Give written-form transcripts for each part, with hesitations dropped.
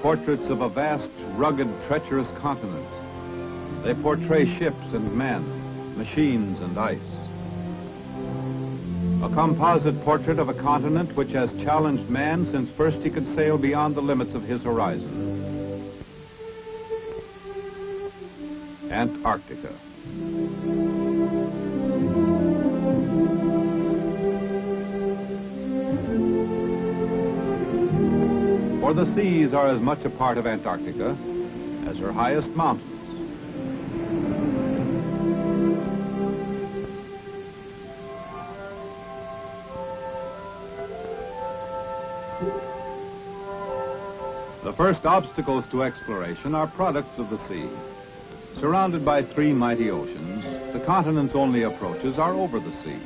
portraits of a vast, rugged, treacherous continent. They portray ships and men, machines and ice. A composite portrait of a continent which has challenged man since first he could sail beyond the limits of his horizon. Antarctica. For the seas are as much a part of Antarctica as her highest mountains. The first obstacles to exploration are products of the sea. Surrounded by three mighty oceans, the continent's only approaches are over the sea.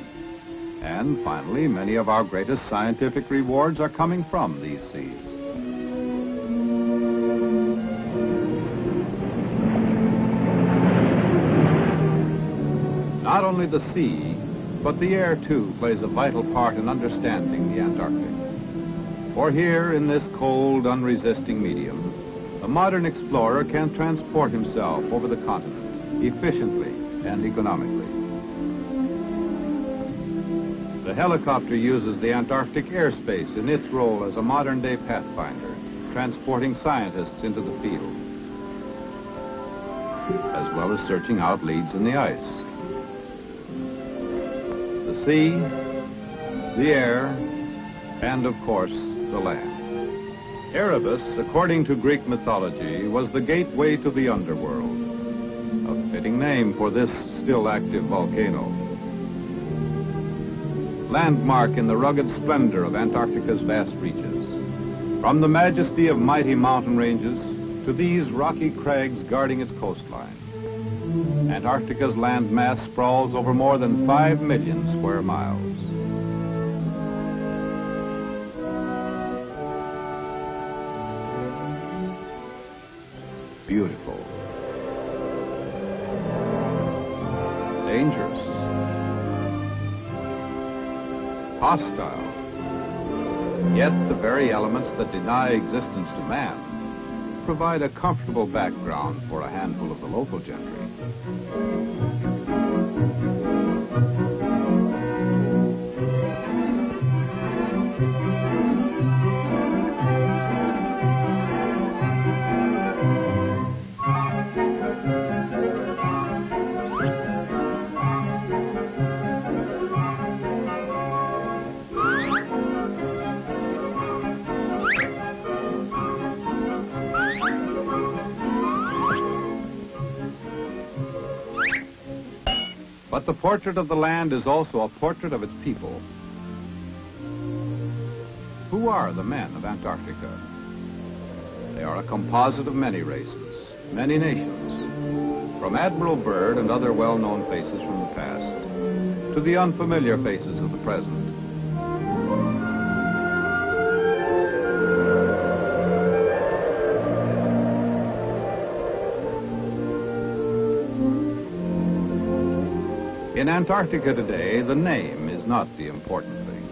And finally, many of our greatest scientific rewards are coming from these seas. Not only the sea, but the air too plays a vital part in understanding the Antarctic. For here, in this cold, unresisting medium, a modern explorer can transport himself over the continent efficiently and economically. The helicopter uses the Antarctic airspace in its role as a modern-day pathfinder, transporting scientists into the field, as well as searching out leads in the ice. The sea, the air, and of course, the land. Erebus, according to Greek mythology, was the gateway to the underworld, a fitting name for this still active volcano. Landmark in the rugged splendor of Antarctica's vast reaches, from the majesty of mighty mountain ranges to these rocky crags guarding its coastline, Antarctica's land mass sprawls over more than 5 million square miles. Beautiful, dangerous, hostile, yet the very elements that deny existence to man provide a comfortable background for a handful of the local gentry. But the portrait of the land is also a portrait of its people. Who are the men of Antarctica? They are a composite of many races, many nations, from Admiral Byrd and other well-known faces from the past, to the unfamiliar faces of the present. In Antarctica today, the name is not the important thing.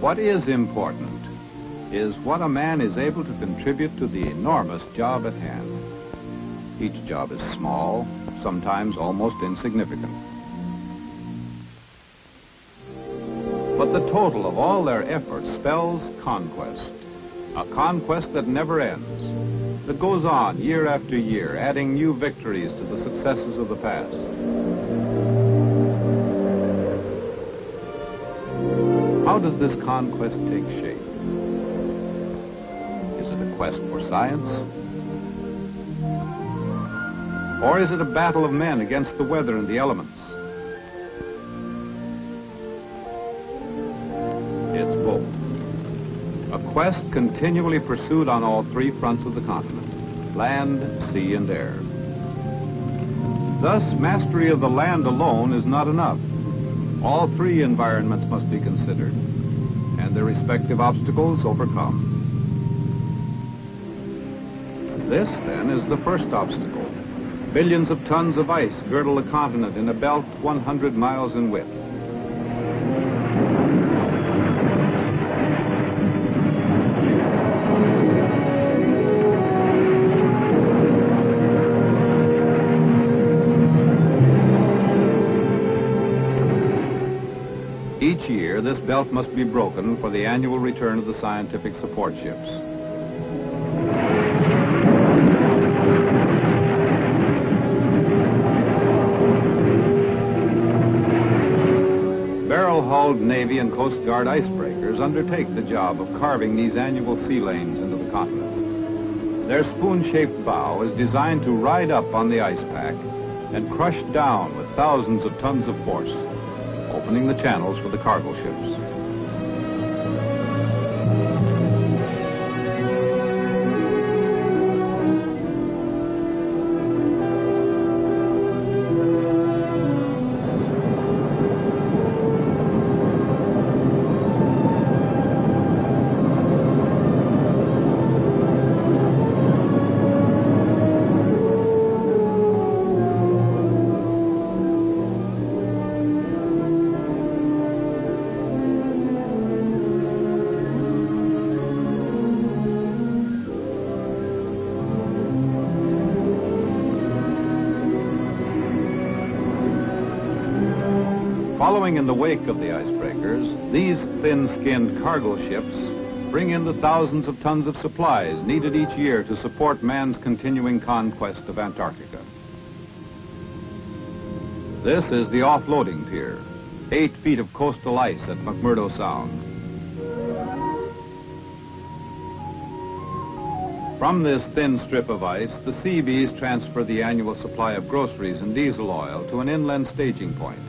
What is important is what a man is able to contribute to the enormous job at hand. Each job is small, sometimes almost insignificant. But the total of all their efforts spells conquest, a conquest that never ends, that goes on year after year, adding new victories to the successes of the past. How does this conquest take shape? Is it a quest for science? Or is it a battle of men against the weather and the elements? It's both. A quest continually pursued on all three fronts of the continent: land, sea, and air. Thus, mastery of the land alone is not enough. All three environments must be considered, and their respective obstacles overcome. This, then, is the first obstacle. Billions of tons of ice girdle the continent in a belt 100 miles in width. Each year, this belt must be broken for the annual return of the scientific support ships. Barrel-hulled Navy and Coast Guard icebreakers undertake the job of carving these annual sea lanes into the continent. Their spoon-shaped bow is designed to ride up on the ice pack and crush down with thousands of tons of force, opening the channels for the cargo ships. Following in the wake of the icebreakers, these thin-skinned cargo ships bring in the thousands of tons of supplies needed each year to support man's continuing conquest of Antarctica. This is the offloading pier, 8 feet of coastal ice at McMurdo Sound. From this thin strip of ice, the Seabees transfer the annual supply of groceries and diesel oil to an inland staging point.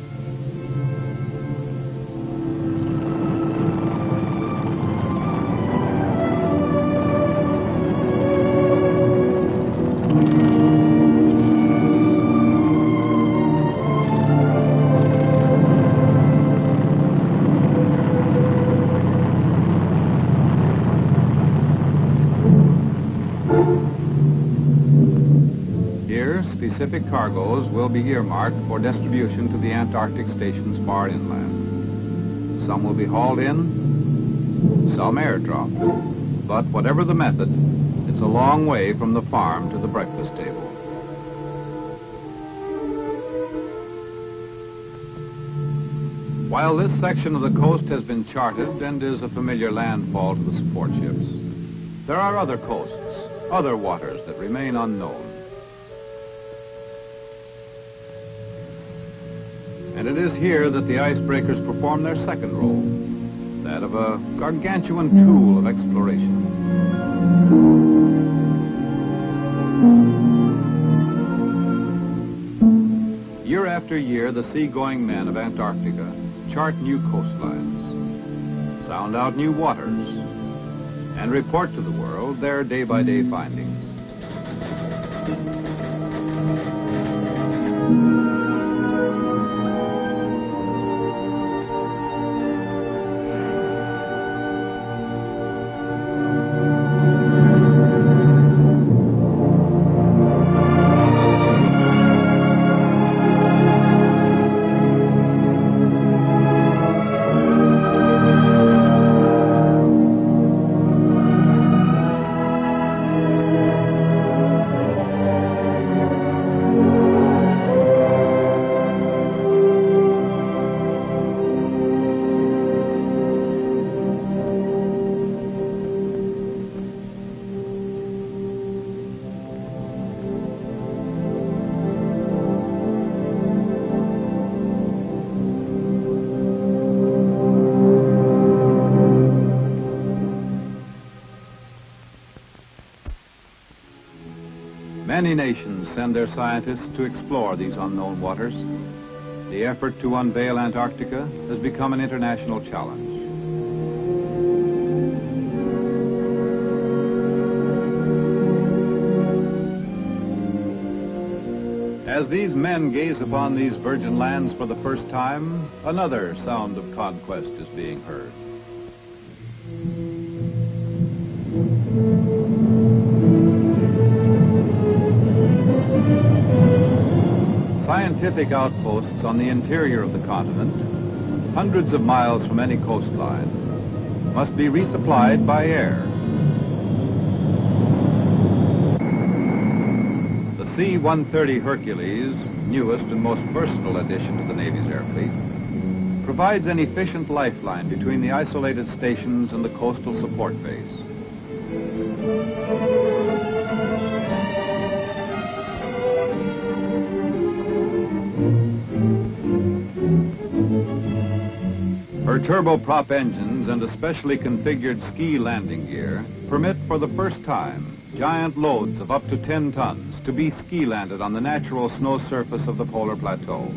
Specific cargoes will be earmarked for distribution to the Antarctic stations far inland. Some will be hauled in, some airdropped. But whatever the method, it's a long way from the farm to the breakfast table. While this section of the coast has been charted and is a familiar landfall to the support ships, there are other coasts, other waters that remain unknown. And it is here that the icebreakers perform their second role, that of a gargantuan tool of exploration. Year after year, the seagoing men of Antarctica chart new coastlines, sound out new waters, and report to the world their day-by-day findings. Many nations send their scientists to explore these unknown waters. The effort to unveil Antarctica has become an international challenge. As these men gaze upon these virgin lands for the first time, another sound of conquest is being heard. Scientific outposts on the interior of the continent, hundreds of miles from any coastline, must be resupplied by air. The C-130 Hercules, newest and most versatile addition to the Navy's air fleet, provides an efficient lifeline between the isolated stations and the coastal support base. Her turboprop engines and a specially configured ski landing gear permit for the first time giant loads of up to 10 tons to be ski landed on the natural snow surface of the polar plateau.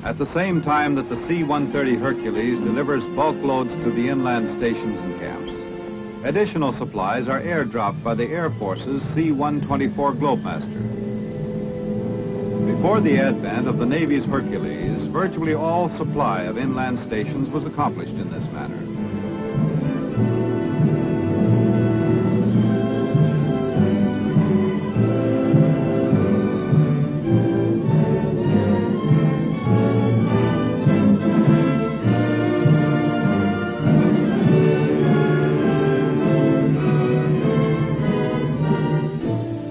At the same time that the C-130 Hercules delivers bulk loads to the inland stations and camps, additional supplies are airdropped by the Air Force's C-124 Globemaster. Before the advent of the Navy's Hercules, virtually all supply of inland stations was accomplished in this manner.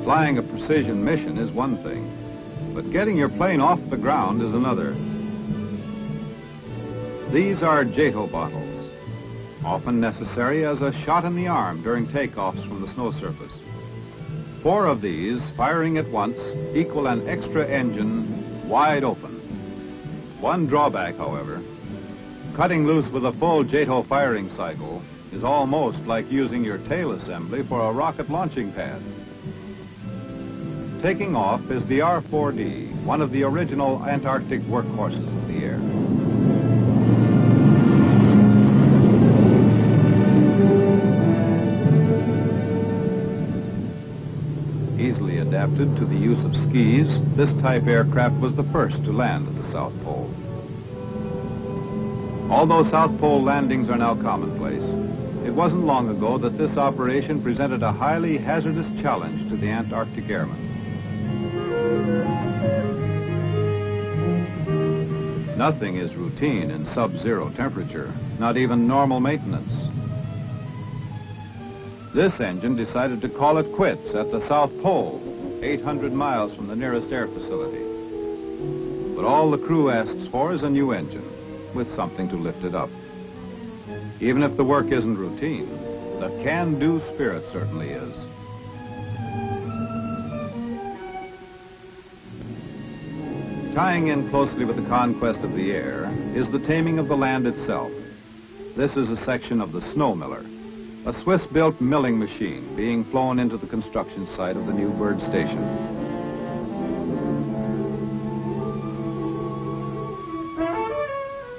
Flying a precision mission is one thing, but getting your plane off the ground is another. These are JATO bottles, often necessary as a shot in the arm during takeoffs from the snow surface. 4 of these, firing at once, equal an extra engine wide open. One drawback, however, cutting loose with a full JATO firing cycle is almost like using your tail assembly for a rocket launching pad. Taking off is the R-4D, one of the original Antarctic workhorses of the air. Easily adapted to the use of skis, this type aircraft was the first to land at the South Pole. Although South Pole landings are now commonplace, it wasn't long ago that this operation presented a highly hazardous challenge to the Antarctic airmen. Nothing is routine in sub-zero temperature, not even normal maintenance. This engine decided to call it quits at the South Pole, 800 miles from the nearest air facility. But all the crew asks for is a new engine, with something to lift it up. Even if the work isn't routine, the can-do spirit certainly is. Tying in closely with the conquest of the air is the taming of the land itself. This is a section of the Snow Miller, a Swiss-built milling machine being flown into the construction site of the new bird station.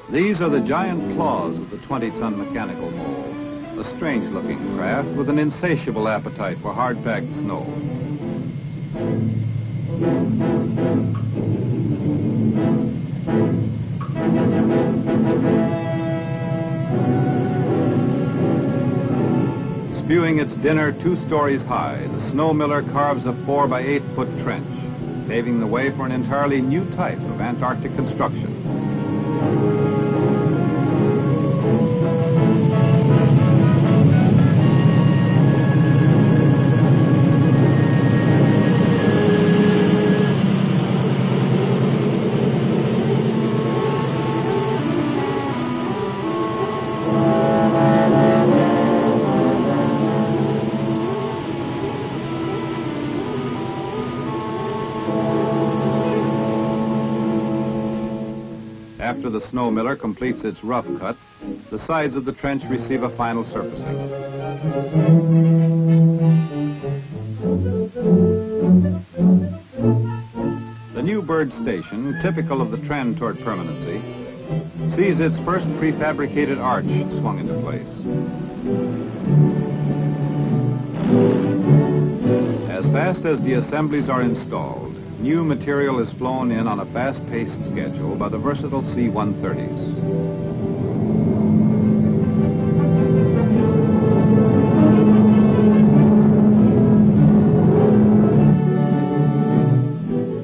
These are the giant claws of the 20-ton mechanical mole, a strange-looking craft with an insatiable appetite for hard-packed snow. Spewing its dinner 2 stories high, the snow miller carves a 4 by 8 foot trench, paving the way for an entirely new type of Antarctic construction. After the snow miller completes its rough cut, the sides of the trench receive a final surfacing. The new bird station, typical of the trend toward permanency, sees its first prefabricated arch swung into place. As fast as the assemblies are installed, new material is flown in on a fast-paced schedule by the versatile C-130s.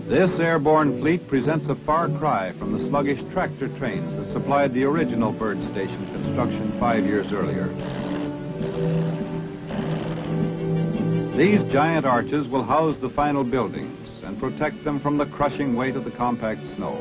This airborne fleet presents a far cry from the sluggish tractor trains that supplied the original Byrd Station construction 5 years earlier. These giant arches will house the final buildings and protect them from the crushing weight of the compact snow.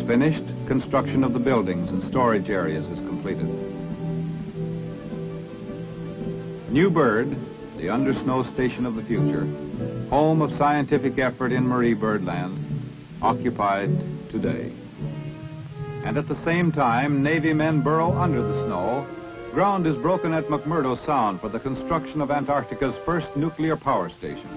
Finished, construction of the buildings and storage areas is completed. New Byrd, the undersnow station of the future, home of scientific effort in Marie Birdland, occupied today. And at the same time, Navy men burrow under the snow. Ground is broken at McMurdo Sound for the construction of Antarctica's first nuclear power station.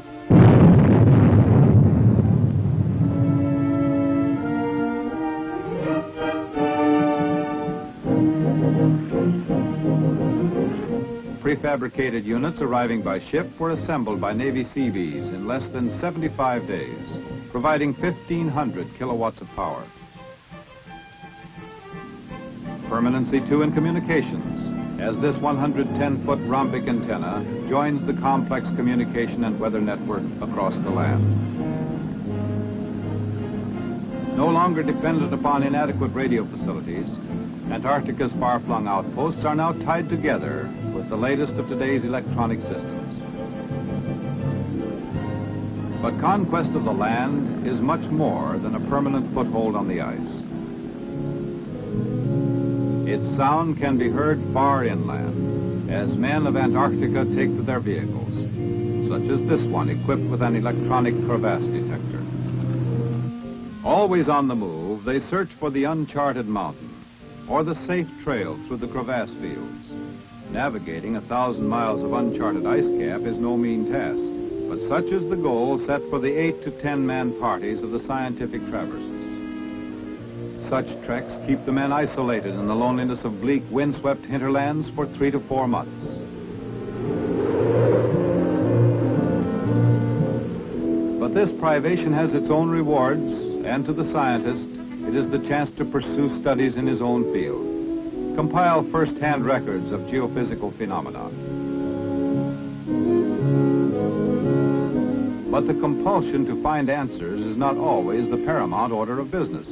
Prefabricated units arriving by ship were assembled by Navy Seabees in less than 75 days, providing 1,500 kilowatts of power. Permanency, too, in communications, as this 110-foot rhombic antenna joins the complex communication and weather network across the land. No longer dependent upon inadequate radio facilities, Antarctica's far-flung outposts are now tied together with the latest of today's electronic systems. But conquest of the land is much more than a permanent foothold on the ice. Its sound can be heard far inland as men of Antarctica take to their vehicles, such as this one equipped with an electronic crevasse detector. Always on the move, they search for the uncharted mountain or the safe trail through the crevasse fields. Navigating 1,000 miles of uncharted ice cap is no mean task, but such is the goal set for the 8 to 10-man parties of the scientific traverses. Such treks keep the men isolated in the loneliness of bleak, windswept hinterlands for 3 to 4 months. But this privation has its own rewards, and to the scientist, it is the chance to pursue studies in his own field, compile first-hand records of geophysical phenomena. But the compulsion to find answers is not always the paramount order of business.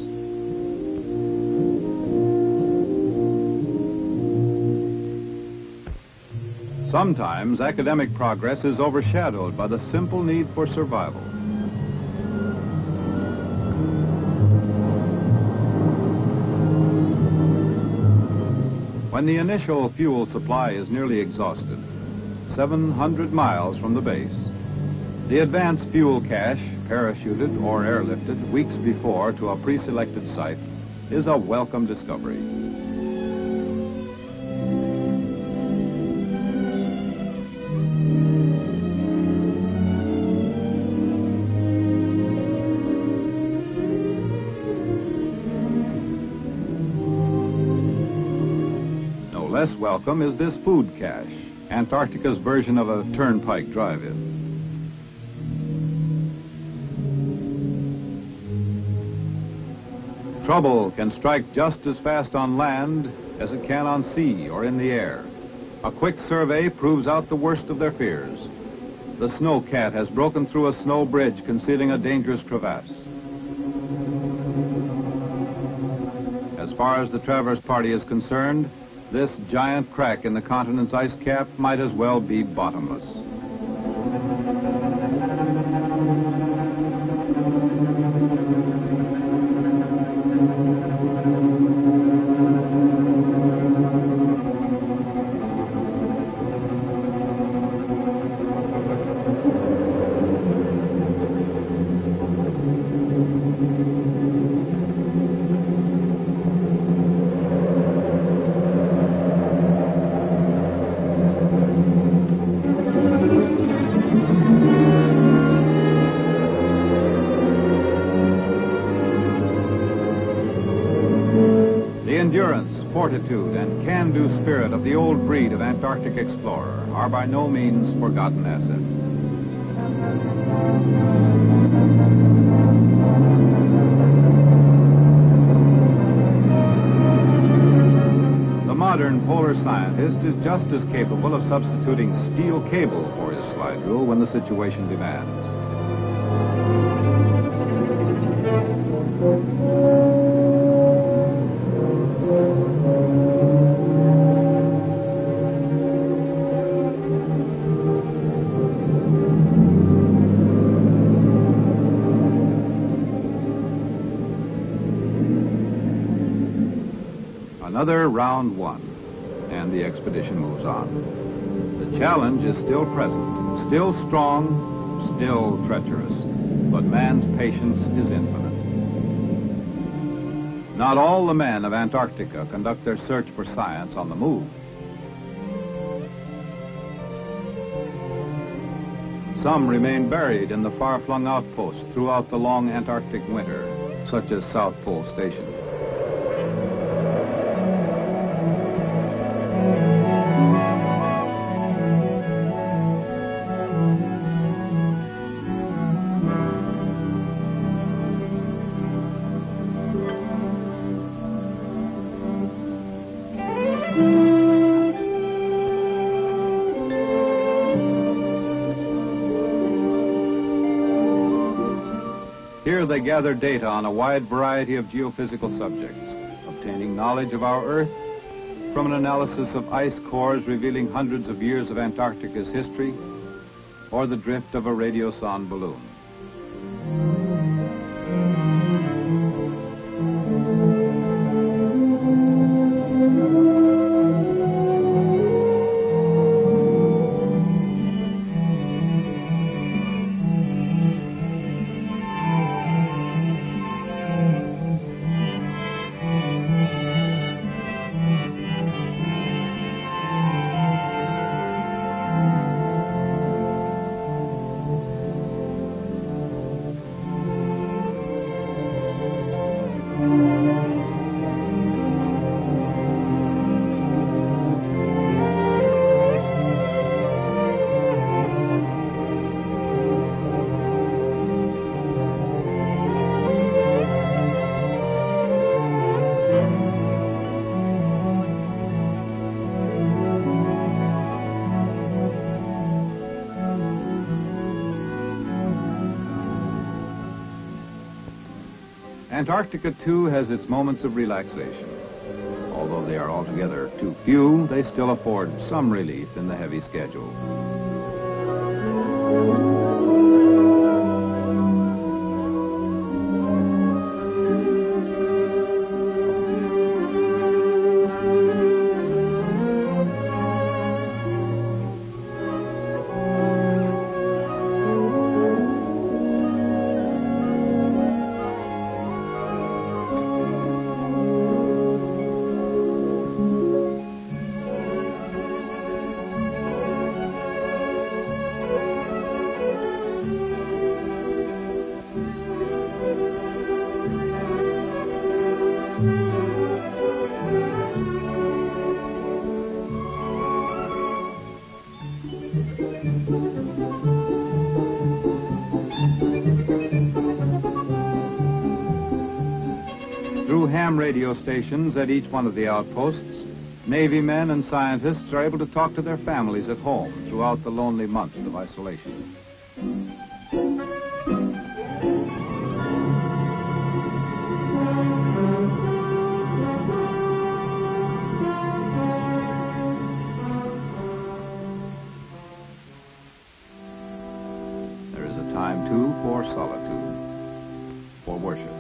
Sometimes academic progress is overshadowed by the simple need for survival. When the initial fuel supply is nearly exhausted, 700 miles from the base, the advanced fuel cache, parachuted or airlifted weeks before to a pre-selected site, is a welcome discovery. Less welcome is this food cache, Antarctica's version of a turnpike drive-in. Trouble can strike just as fast on land as it can on sea or in the air. A quick survey proves out the worst of their fears. The snow cat has broken through a snow bridge concealing a dangerous crevasse. As far as the traverse party is concerned, this giant crack in the continent's ice cap might as well be bottomless. fortitude and can-do spirit of the old breed of Antarctic explorer are by no means forgotten assets. The modern polar scientist is just as capable of substituting steel cable for his slide rule when the situation demands. Another round one, and the expedition moves on. The challenge is still present, still strong, still treacherous, but man's patience is infinite. Not all the men of Antarctica conduct their search for science on the move. Some remain buried in the far-flung outposts throughout the long Antarctic winter, such as South Pole Station. Here they gather data on a wide variety of geophysical subjects, obtaining knowledge of our Earth from an analysis of ice cores revealing hundreds of years of Antarctica's history, or the drift of a radiosonde balloon. Antarctica, too, has its moments of relaxation. Although they are altogether too few, they still afford some relief in the heavy schedule. Through ham radio stations at each one of the outposts, Navy men and scientists are able to talk to their families at home throughout the lonely months of isolation. There is a time, too, for solitude, for worship.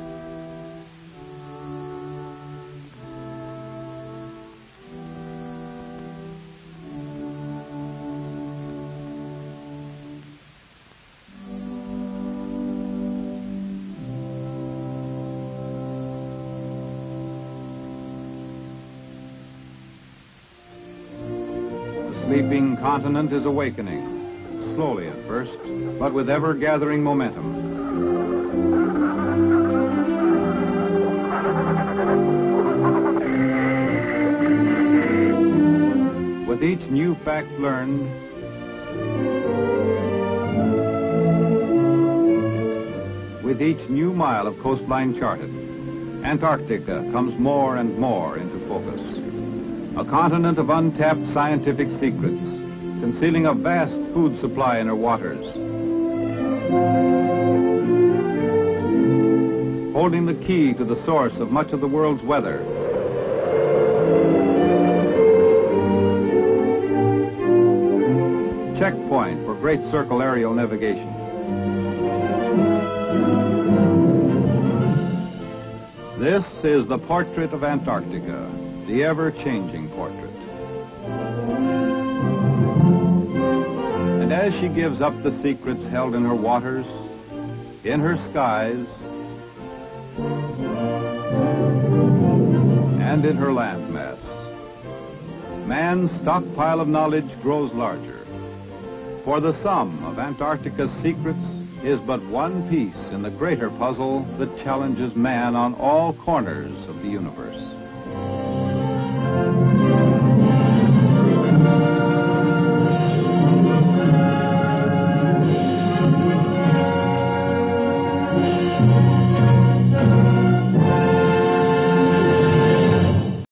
The sleeping continent is awakening, slowly at first, but with ever-gathering momentum. With each new fact learned, with each new mile of coastline charted, Antarctica comes more and more into focus. A continent of untapped scientific secrets, concealing a vast food supply in her waters, holding the key to the source of much of the world's weather. Checkpoint for great circle aerial navigation. This is the portrait of Antarctica, the ever-changing portrait. And as she gives up the secrets held in her waters, in her skies, and in her landmass, man's stockpile of knowledge grows larger. For the sum of Antarctica's secrets is but one piece in the greater puzzle that challenges man on all corners of the universe.